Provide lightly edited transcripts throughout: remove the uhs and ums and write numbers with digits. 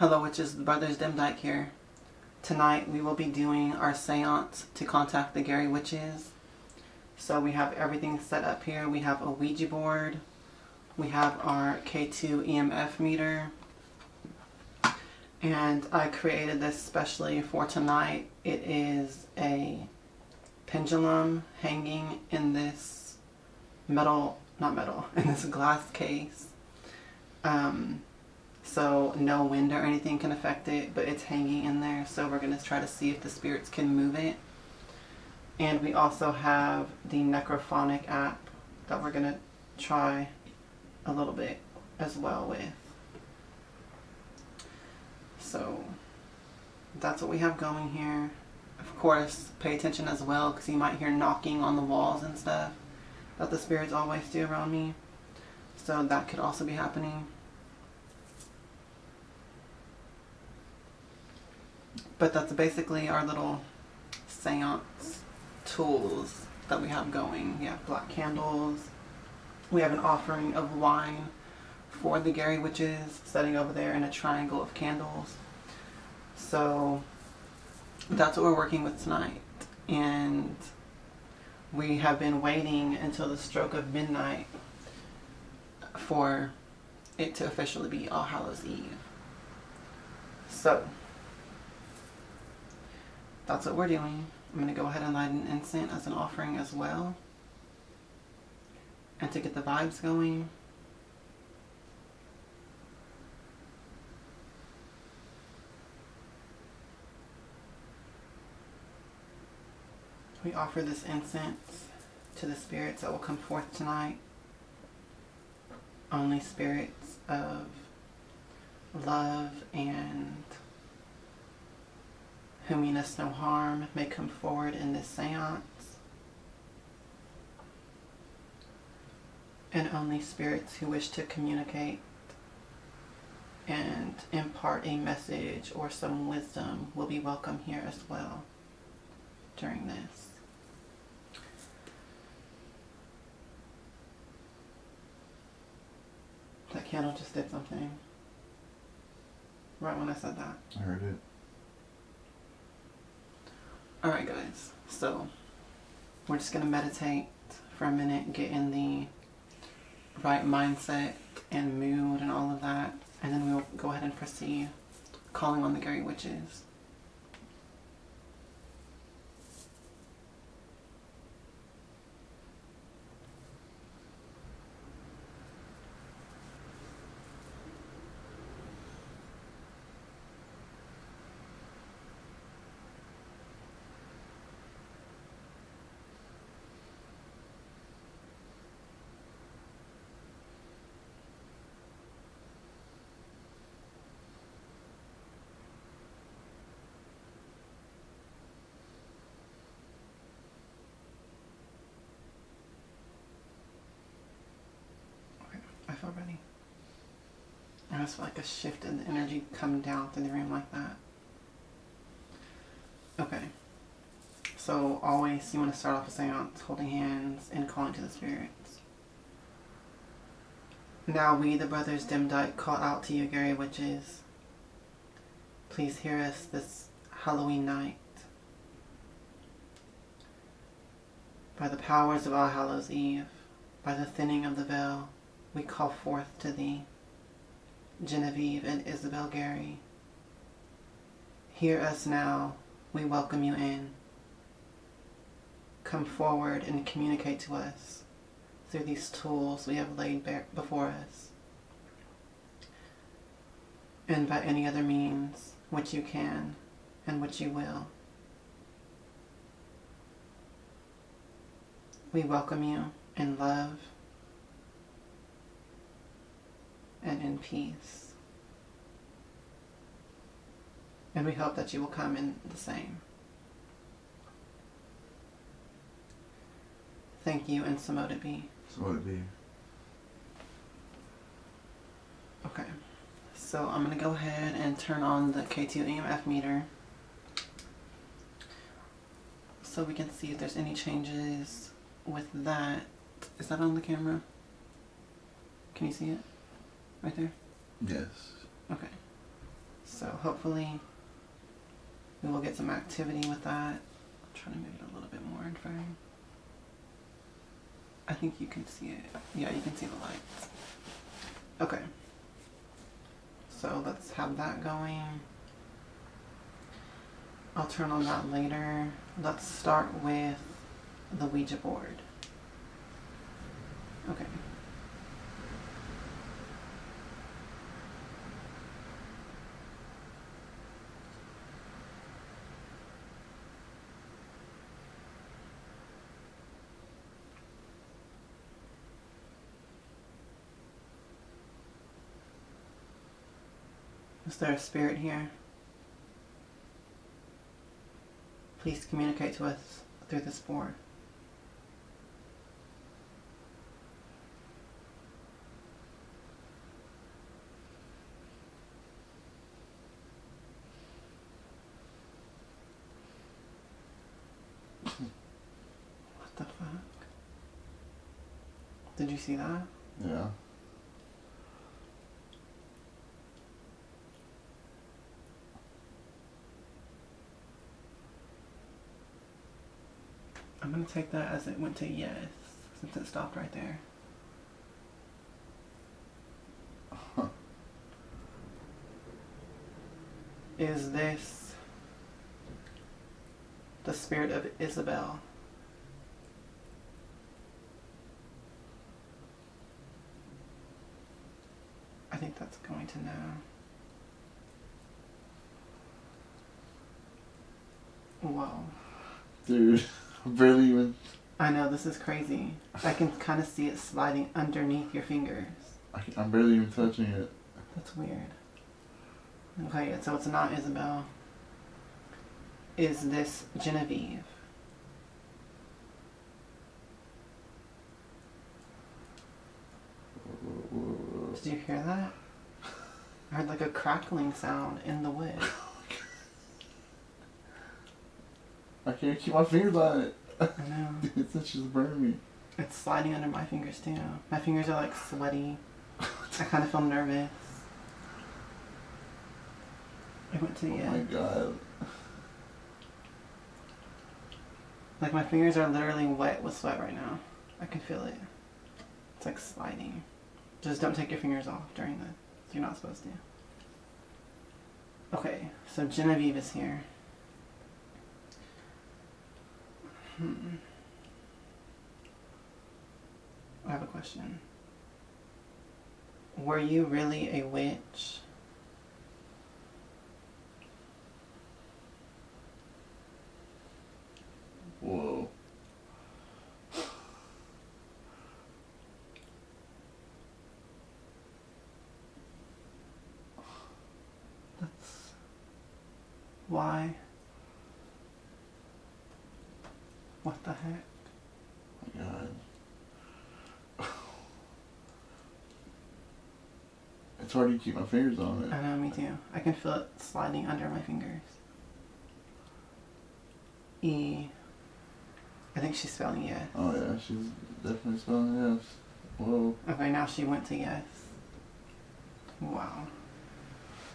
Hello, witches, Brothers Demdike here. Tonight we will be doing our seance to contact the Gary witches. So we have everything set up here. We have a Ouija board. We have our K2 EMF meter. And I created this specially for tonight. It is a pendulum hanging in this in this glass case. So no wind or anything can affect it, but it's hanging in there. So we're going to try to see if the spirits can move it. And we also have the Necrophonic app that we're going to try a little bit as well with. So that's what we have going here. Of course, pay attention as well, because you might hear knocking on the walls and stuff that the spirits always do around me. So that could also be happening. But that's basically our little seance tools that we have going. We have black candles. We have an offering of wine for the Gary witches sitting over there in a triangle of candles. So that's what we're working with tonight. And we have been waiting until the stroke of midnight for it to officially be All Hallows Eve. So that's what we're doing. I'm going to go ahead and light an incense as an offering as well. And to get the vibes going. We offer this incense to the spirits that will come forth tonight. Only spirits of love and who mean us no harm may come forward in this seance. And only spirits who wish to communicate and impart a message or some wisdom will be welcome here as well during this. That candle just did something. Right when I said that. I heard it. Alright guys, so we're just going to meditate for a minute, get in the right mindset and mood and all of that, and then we'll go ahead and proceed calling on the Gary witches. I feel ready. I just feel like a shift in the energy coming down through the room like that. Okay. So always you want to start off a seance holding hands and calling to the spirits. Now we, the Brothers Demdike, call out to you, Gary witches. Please hear us this Halloween night. By the powers of All Hallows Eve, by the thinning of the veil, we call forth to thee, Genevieve and Isabel Gary. Hear us now, we welcome you in. Come forward and communicate to us through these tools we have laid before us, and by any other means which you can and which you will. We welcome you in love and in peace. And we hope that you will come in the same. Thank you, and so mote it be. So mote it be. Okay, so I'm going to go ahead and turn on the K2 EMF meter so we can see if there's any changes with that. Is that on the camera? Can you see it? Right there? Yes. Okay. So hopefully we will get some activity with that. I'm trying to move it a little bit more in frame. I think you can see it. Yeah, you can see the lights. Okay. So let's have that going. I'll turn on that later. Let's start with the Ouija board. Okay. Is there a spirit here? Please communicate to us through this board. What the fuck? Did you see that? Yeah. I'm going to take that as it went to yes, since it stopped right there. Huh. Is this the spirit of Isabel? I think that's going to know. Whoa. Dude, I'm barely even... I know, this is crazy. I can kind of see it sliding underneath your fingers. I'm barely even touching it. That's weird. Okay, so it's not Isabel. Is this Genevieve? Did you hear that? I heard like a crackling sound in the wood. I can't keep my fingers on it. I know. Dude, it's just burning me. It's sliding under my fingers too. My fingers are like sweaty. I kind of feel nervous. I went to the Oh my god. Like my fingers are literally wet with sweat right now. I can feel it. It's like sliding. Just don't take your fingers off during the... You're not supposed to. Okay, so Genevieve is here. I have a question. Were you really a witch? Whoa. That's... Why? What the heck? Oh my god. It's hard to keep my fingers on it. I know, me too. I can feel it sliding under my fingers. E. I think she's spelling yes. Oh yeah, she's definitely spelling yes. Whoa. Okay, now she went to yes. Wow.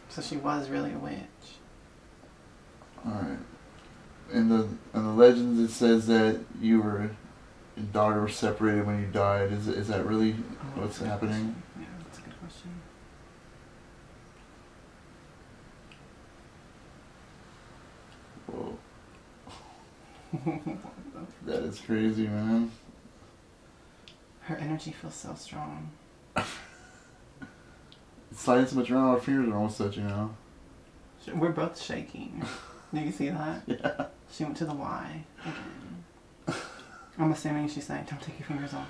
So she was really a witch. Alright. In the legends it says that your daughter was separated when you died. Is that really what's happening? Yeah, that's a good question. Whoa. That is crazy, man. Her energy feels so strong. It's sliding so much around, our fingers are almost touching now. We're both shaking. Do you see that? Yeah. She went to the Y again. I'm assuming she's saying, don't take your fingers off.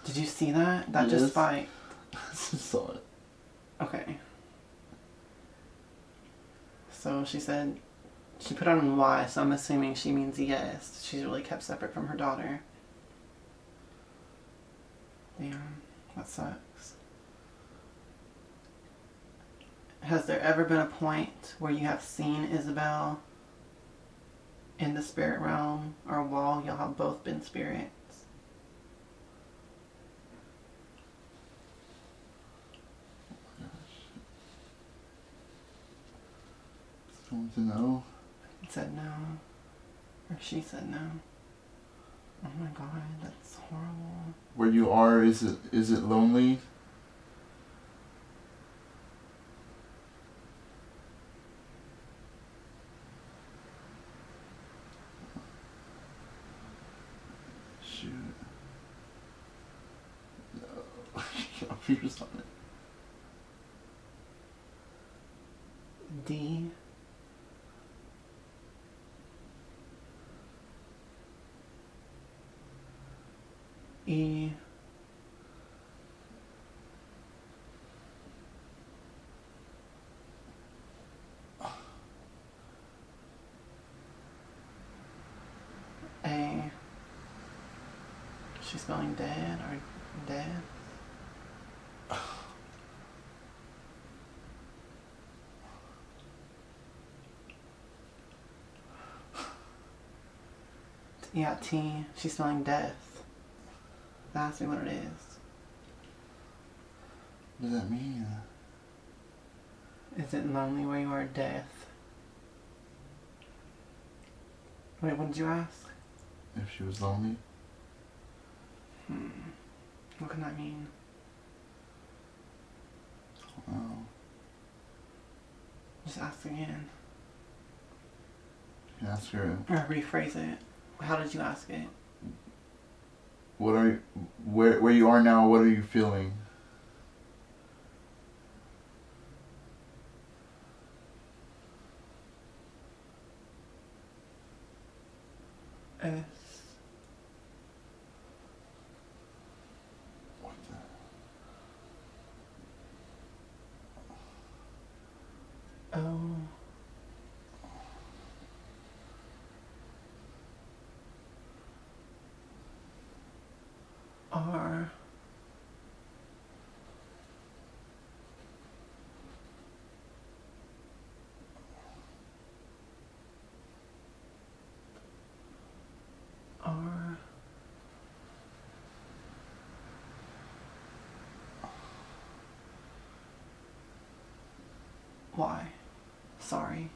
Did you see that? That just spiked. I just saw it. Okay. So she said, she put on Y, so I'm assuming she means yes. She's really kept separate from her daughter. Damn, that sucks. Has there ever been a point where you have seen Isabel in the spirit realm, or while y'all have both been spirits? Someone to know? It said no. Or she said no. Oh my god, that's horrible. Where you are, is it lonely? Shoot. No. You can't figure something. D. E. A. She's spelling dead or dead? Yeah, T. She's spelling death. That has to be what it is. What does that mean? Is it lonely where you are death? Wait, what did you ask? If she was lonely? What can that mean? Oh. Just ask again. You can ask her. Or rephrase it. How did you ask it? What are you, where you are now, what are you feeling? S. What the? O. R. R. Y. Sorry.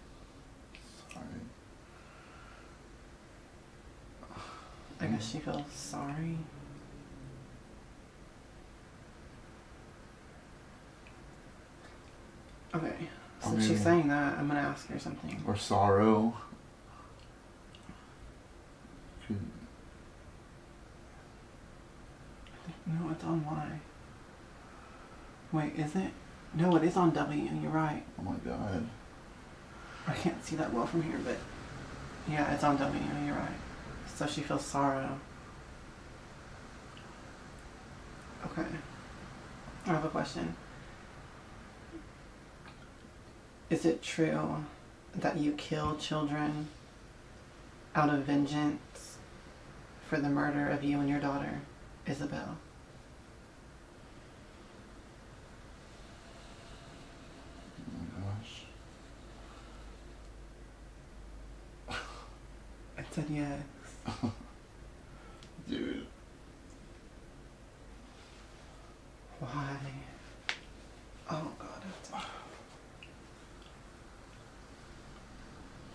Sorry. I guess she feels sorry. Okay, since she's saying that, I'm gonna ask her something. Or sorrow. Could... No, it's on Y. Wait, is it? No, it is on W, you're right. Oh my god. I can't see that well from here, but yeah, it's on W, you're right. So she feels sorrow. Okay. I have a question. Is it true that you kill children out of vengeance for the murder of you and your daughter, Isabel? Oh my gosh. I said yes. Dude. Why? Oh god.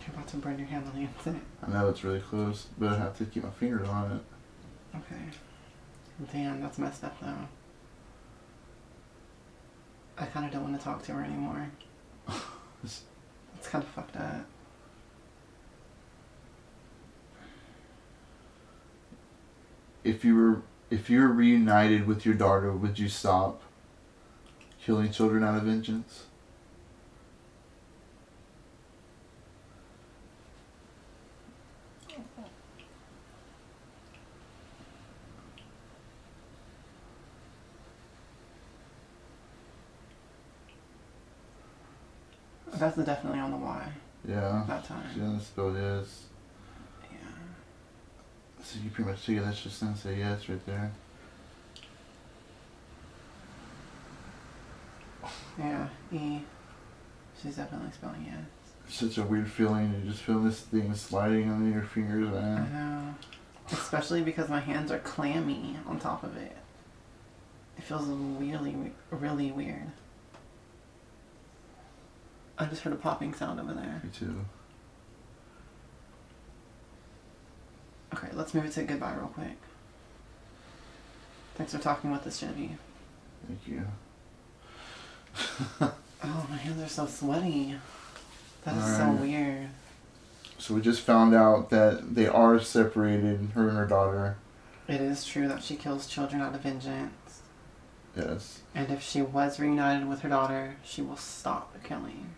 You're about to burn your hand on the inside. I know it's really close, but I have to keep my fingers on it. Okay. Damn, that's messed up though. I kind of don't want to talk to her anymore. It's kind of fucked up. If you were reunited with your daughter, would you stop killing children out of vengeance? That's definitely on the Y. Yeah. That time. She doesn't spell yes. Yeah. So you pretty much take that's just gonna say yes right there. Yeah. E. She's definitely spelling yes. Such a weird feeling. You just feel this thing sliding under your fingers, I man. know. Especially because my hands are clammy on top of it. It feels really weird. I just heard a popping sound over there. Me too. Okay, let's move it to goodbye real quick. Thanks for talking with us, Genevieve. Thank you. Oh, my hands are so sweaty. That is so Alright. weird. So we just found out that they are separated, her and her daughter. It is true that she kills children out of vengeance. Yes. And if she was reunited with her daughter, she will stop killing.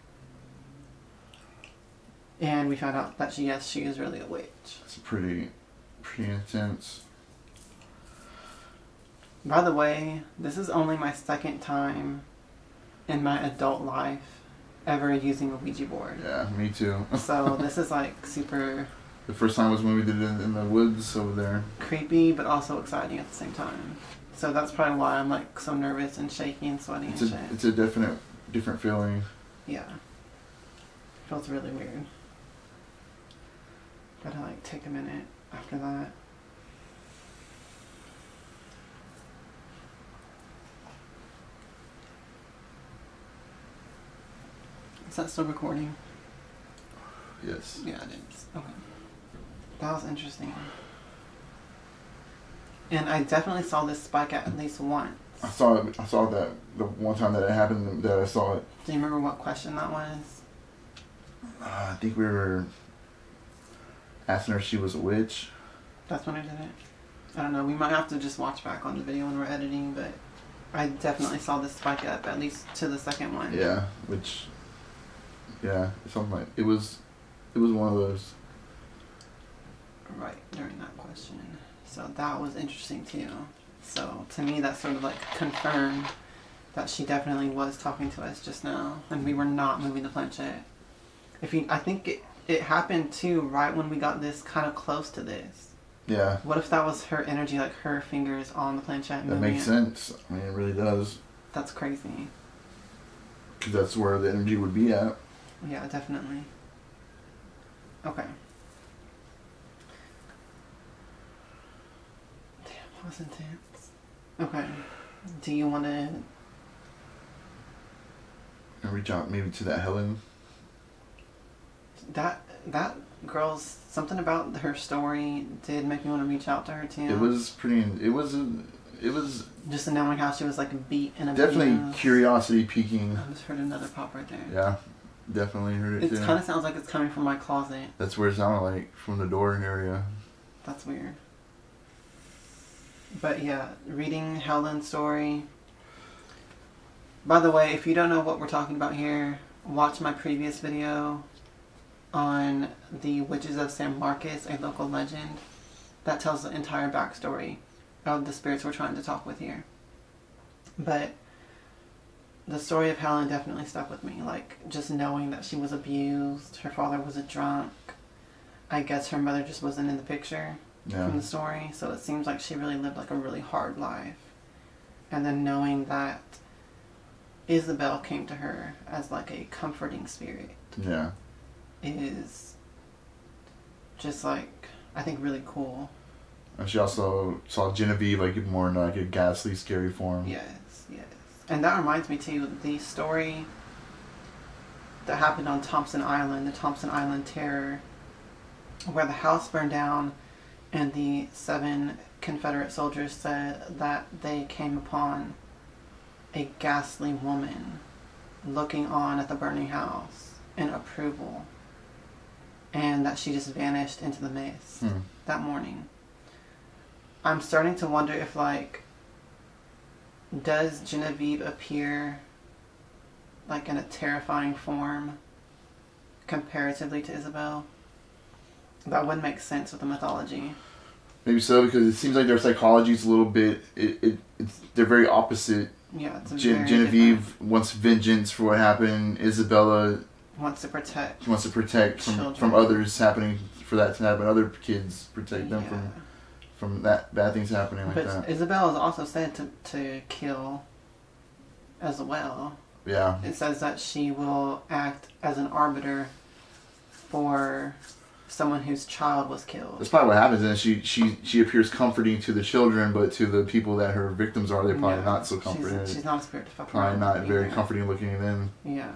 And we found out that she is really a witch. It's pretty intense. By the way, this is only my second time in my adult life ever using a Ouija board. Yeah, me too. So this is like super The first time was when we did it in the woods over there. creepy, but also exciting at the same time. So that's probably why I'm like so nervous and shaky and sweaty and shit. It's a different feeling. Yeah. Feels really weird. Gotta like take a minute after that. Is that still recording? Yes. Yeah, it is. Okay. That was interesting. And I definitely saw this spike at least once. I saw that the one time that it happened that I saw it. Do you remember what question that was? I think we were asking her if she was a witch. That's when I did it. I don't know. We might have to just watch back on the video when we're editing, but I definitely saw this spike up at least to the second one. Yeah, something like it was one of those. Right, during that question. So that was interesting too. So to me that sort of like confirmed that she definitely was talking to us just now and we were not moving the planchette. I think it happened too right when we got this kind of close to this. Yeah. What if that was her energy, like her fingers on the planchette? That makes sense. I mean, it really does. That's crazy. Because that's where the energy would be at. Yeah, definitely. Okay. Damn, that was intense. Okay. Do you want to... And reach out maybe to that Helen. That girl's... Something about her story did make me want to reach out to her too. It was pretty... It was... Just knowing how she was like beat in a definitely abuse. Curiosity piquing. I just heard another pop right there. Yeah. Definitely heard it too. It kind of sounds like it's coming from my closet. That's where it sounded like, from the door area. That's weird. But yeah, reading Helen's story. By the way, if you don't know what we're talking about here, watch my previous video on the Witches of San Marcos, a local legend. That tells the entire backstory of the spirits we're trying to talk with here. But the story of Helen definitely stuck with me. Like, just knowing that she was abused, her father was a drunk. I guess her mother just wasn't in the picture from the story. So it seems like she really lived like a really hard life. And then knowing that Isabel came to her as like a comforting spirit. Yeah. Is just like, I think really cool. And she also saw Genevieve like more in like a ghastly, scary form. Yes. And that reminds me too, the story that happened on Thompson Island, the Thompson Island Terror, where the house burned down and the 7 Confederate soldiers said that they came upon a ghastly woman looking on at the burning house in approval, and that she just vanished into the mist that morning. I'm starting to wonder if, like, does Genevieve appear like in a terrifying form comparatively to Isabel? That wouldn't make sense with the mythology. Maybe so, because it seems like their psychology is a little bit. They're very opposite. Yeah, it's Genevieve different. wants vengeance for what happened. Isabella wants to protect from others happening, for that to happen. Other kids, protect them from that bad things happening like that. But Isabel is also said to kill as well. Yeah. It says that she will act as an arbiter for someone whose child was killed. That's probably what happens, and she appears comforting to the children, but to the people that her victims are, they're probably not so comforting. She's not a spirit to fuck Probably around not with very either. comforting looking to them. Yeah.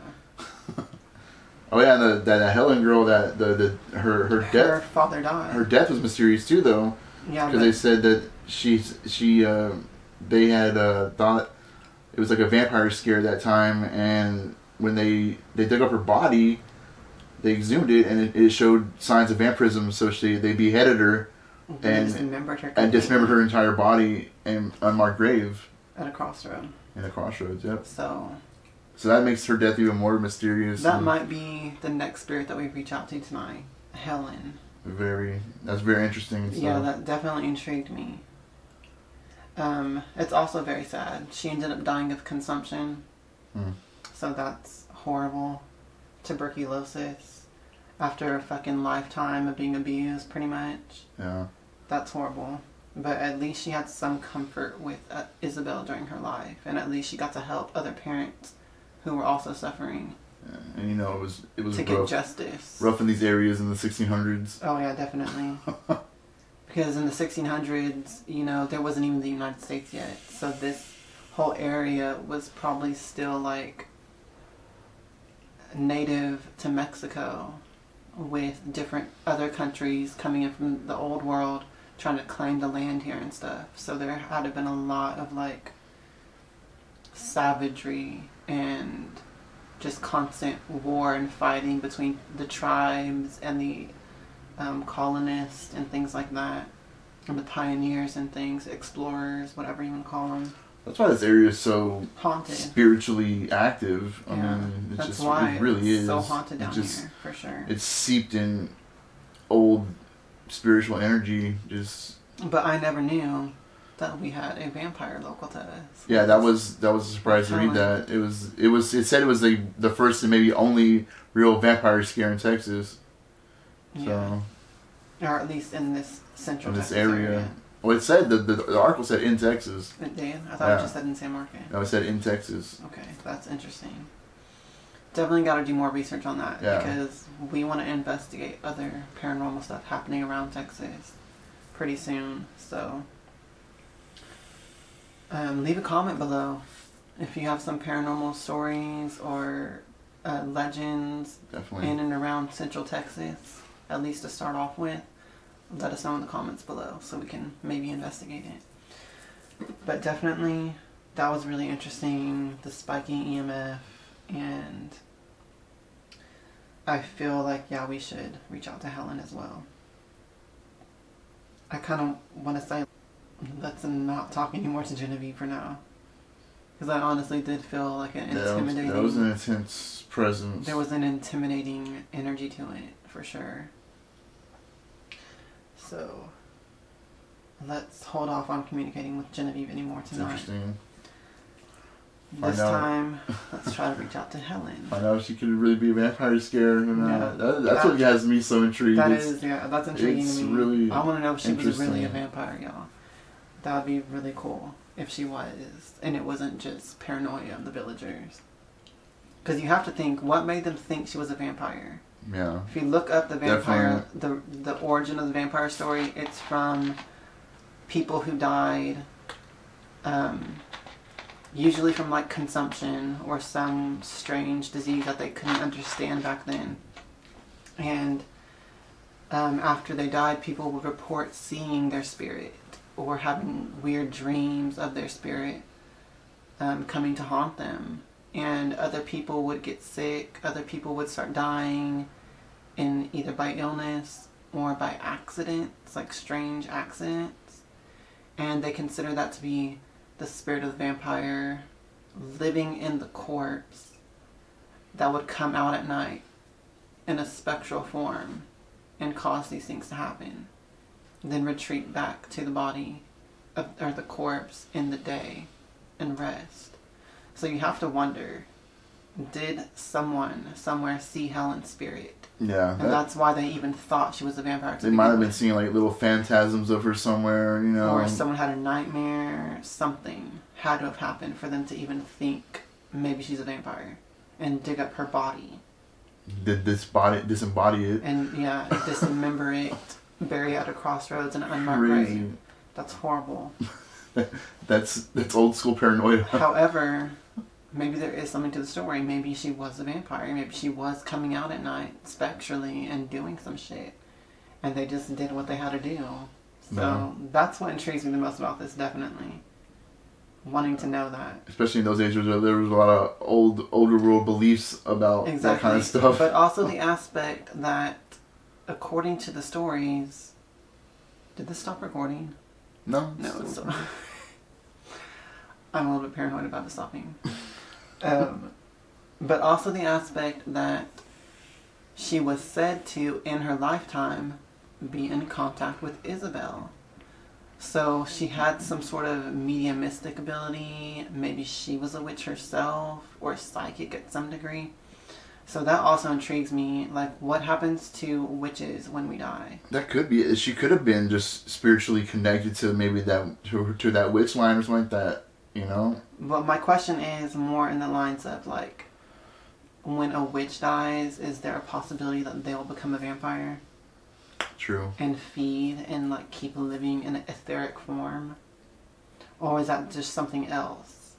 Oh yeah, and that Helen girl, that her death. Her father died. Her death was mysterious too, though. Yeah, because they said that they had thought it was like a vampire scare that time, and when they dug up her body, they exhumed it, and it showed signs of vampirism. So they beheaded her, and dismembered her entire body in unmarked grave at a crossroad. In a crossroads, yep. So that makes her death even more mysterious. That might be the next spirit that we reach out to tonight, Helen. That's very interesting. So. Yeah, that definitely intrigued me. It's also very sad. She ended up dying of consumption. So that's horrible. Tuberculosis. After a fucking lifetime of being abused, pretty much. Yeah. That's horrible. But at least she had some comfort with Isabel during her life. And at least she got to help other parents who were also suffering. Yeah. And it was to rough. Get justice. Rough in these areas in the 1600s. Oh yeah, definitely. Because in the 1600s, there wasn't even the United States yet. So this whole area was probably still like native to Mexico, with different other countries coming in from the old world trying to claim the land here and stuff. So there had to have been a lot of like savagery and just constant war and fighting between the tribes and the colonists and things like that, and the pioneers and things, explorers, whatever you want to call them. That's why this area is so haunted, spiritually active. I mean, that's why it really is so haunted down here, for sure. It's seeped in old spiritual energy. But I never knew that we had a vampire local to us. Yeah, that was a surprise to read that. It said it was the first and maybe only real vampire scare in Texas. Yeah. So, or at least in this central Texas area. Well, it said the article said in Texas. It did? I thought it just said in San Marcos. No, it said in Texas. Okay, that's interesting. Definitely got to do more research on that, because we want to investigate other paranormal stuff happening around Texas pretty soon. So leave a comment below if you have some paranormal stories or legends in and around Central Texas, at least to start off with. Let us know in the comments below so we can maybe investigate it. But definitely, that was really interesting, the spiking EMF, and I feel like, we should reach out to Helen as well. I kind of want to say, let's not talk anymore to Genevieve for now. Because I honestly did feel like an intimidating... That was an intense presence. There was an intimidating energy to it, for sure. So, let's hold off on communicating with Genevieve anymore tonight. Interesting. This time, let's try to reach out to Helen. Find out if she could really be a vampire scare or not. That's what has me so intrigued. That's intriguing to me. Really I want to know if she was really a vampire, y'all. That would be really cool if she was, and it wasn't just paranoia of the villagers. Because you have to think, what made them think she was a vampire? Yeah. If you look up the vampire, the origin of the vampire story, it's from people who died, usually from like consumption or some strange disease that they couldn't understand back then. And after they died, people would report seeing their spirit or having weird dreams of their spirit coming to haunt them. And other people would get sick, other people would start dying, in either by illness or by accidents, like strange accidents. And they consider that to be the spirit of the vampire living in the corpse that would come out at night in a spectral form and cause these things to happen. Then retreat back to the body or the corpse in the day and rest. So you have to wonder, did someone somewhere see Helen's spirit? Yeah. And that's why they even thought she was a vampire. They might have been seeing like little phantasms of her somewhere, Or someone had a nightmare. Something had to have happened for them to even think maybe she's a vampire and dig up her body. Disembody it. And dismember it, bury it at a crossroads in an unmarked grave. That's horrible. That's old school paranoia. However, maybe there is something to the story. Maybe she was a vampire. Maybe she was coming out at night spectrally and doing some shit. And they just did what they had to do. So that's what intrigues me the most about this, definitely. Wanting to know that. Especially in those days, there was a lot of older world beliefs about that kind of stuff. But also the aspect that, according to the stories... Did this stop recording? No. No, it's still... I'm a little bit paranoid about it stopping. But also the aspect that she was said to, in her lifetime, be in contact with Isabel. So she had some sort of mediumistic ability. Maybe she was a witch herself, or psychic at some degree. So that also intrigues me. Like, what happens to witches when we die? That could be it. She could have been just spiritually connected to maybe to that witch line or something like that, you know? But my question is more in the lines of, like, when a witch dies, is there a possibility that they will become a vampire? True. And feed and, like, keep living in an etheric form? Or is that just something else?